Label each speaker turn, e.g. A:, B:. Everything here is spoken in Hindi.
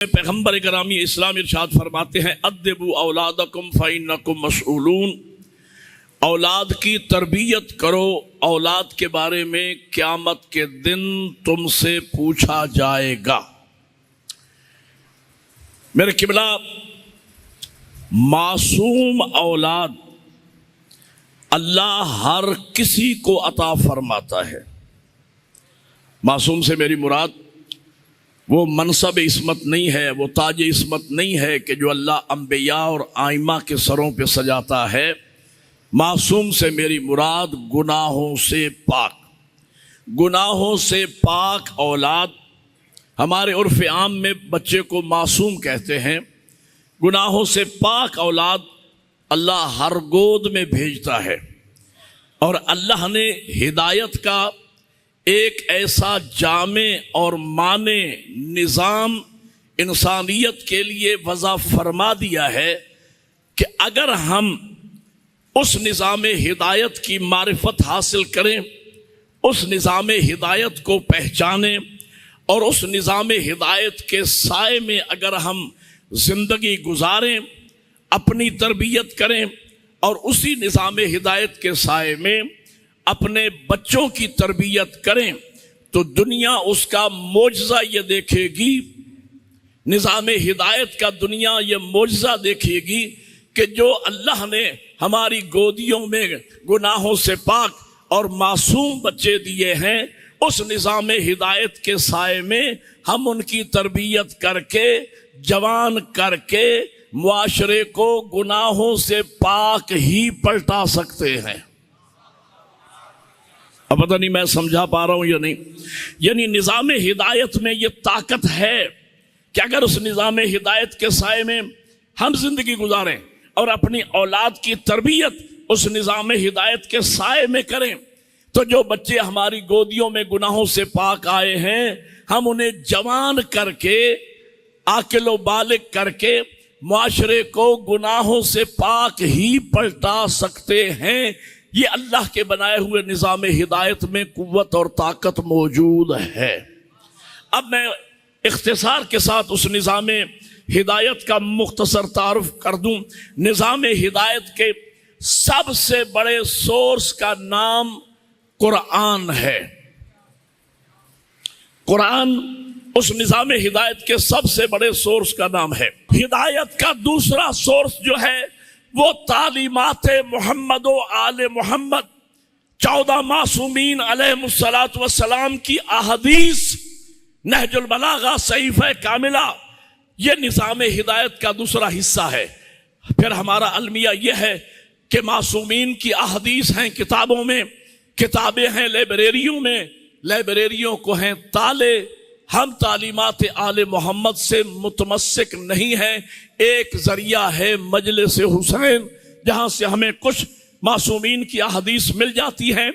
A: पैगम्बर करामी इस्लाम इरशाद फरमाते हैं अद्दिबू औलादकुम फ़इन्नकुम मसऊलून। औलाद की तरबियत करो, औलाद के बारे में क़यामत के दिन तुमसे पूछा जाएगा। मेरे किबला, मासूम औलाद अल्लाह हर किसी को अता फरमाता है। मासूम से मेरी मुराद वो मनसब इस्मत नहीं है, वो ताज इस्मत नहीं है कि जो अल्लाह अंबिया और आइमा के सरों पे सजाता है। मासूम से मेरी मुराद गुनाहों से पाक, गुनाहों से पाक औलाद। हमारे उर्फ़ आम में बच्चे को मासूम कहते हैं। गुनाहों से पाक औलाद अल्लाह हर गोद में भेजता है। और अल्लाह ने हिदायत का एक ऐसा जामे और माने निज़ाम इंसानियत के लिए वज़ा फरमा दिया है कि अगर हम उस निज़ाम हिदायत की मारिफत हासिल करें, उस निज़ाम हिदायत को पहचानें और उस निज़ाम हिदायत के साए में अगर हम ज़िंदगी गुजारें, अपनी तरबियत करें और उसी निज़ाम हिदायत के साए में अपने बच्चों की तरबियत करें, तो दुनिया उसका मोजज़ा ये देखेगी, निज़ाम हिदायत का दुनिया ये मोजज़ा देखेगी कि जो अल्लाह ने हमारी गोदियों में गुनाहों से पाक और मासूम बच्चे दिए हैं, उस निज़ाम हिदायत के साए में हम उनकी तरबियत करके जवान करके मुआशरे को गुनाहों से पाक ही पलटा सकते हैं। अब पता नहीं मैं समझा पा रहा हूं या नहीं। यानी निज़ाम हिदायत में ये ताकत है कि अगर उस निज़ाम हिदायत के साए में हम जिंदगी गुजारें और अपनी औलाद की तरबियत उस निज़ाम हिदायत के साए में करें, तो जो बच्चे हमारी गोदियों में गुनाहों से पाक आए हैं, हम उन्हें जवान करके आकिलो बालिग करके मुआशरे को गुनाहों से पाक ही पलटा सकते हैं। ये अल्लाह के बनाए हुए निज़ाम हिदायत में कुव्वत और ताकत मौजूद है। अब मैं इख्तिसार के साथ उस निज़ाम हिदायत का मुख्तसर तारुफ कर दूं। निज़ाम हिदायत के सबसे बड़े सोर्स का नाम कुरान है। कुरान उस निज़ाम हिदायत के सबसे बड़े सोर्स का नाम है। हिदायत का दूसरा सोर्स जो है वो तालीमात मोहम्मद व आले मोहम्मद, 14 मासूमीन अलैहिमुस्सलातु वस्सलाम की अहदीस, नहजुल बलागा, सहीफ़े कामिला, ये निज़ाम हिदायत का दूसरा हिस्सा है। फिर हमारा अलमिया यह है कि मासूमीन की अहदीस हैं किताबों में, किताबें हैं लाइब्रेरियों में, लाइब्रेरियों को हैं ताले। हम तालीमात आले मोहम्मद से मुतमस्सिक नहीं है। एक जरिया है मजलिस हुसैन, जहां से हमें कुछ मासूमीन की अहदीस मिल जाती हैं।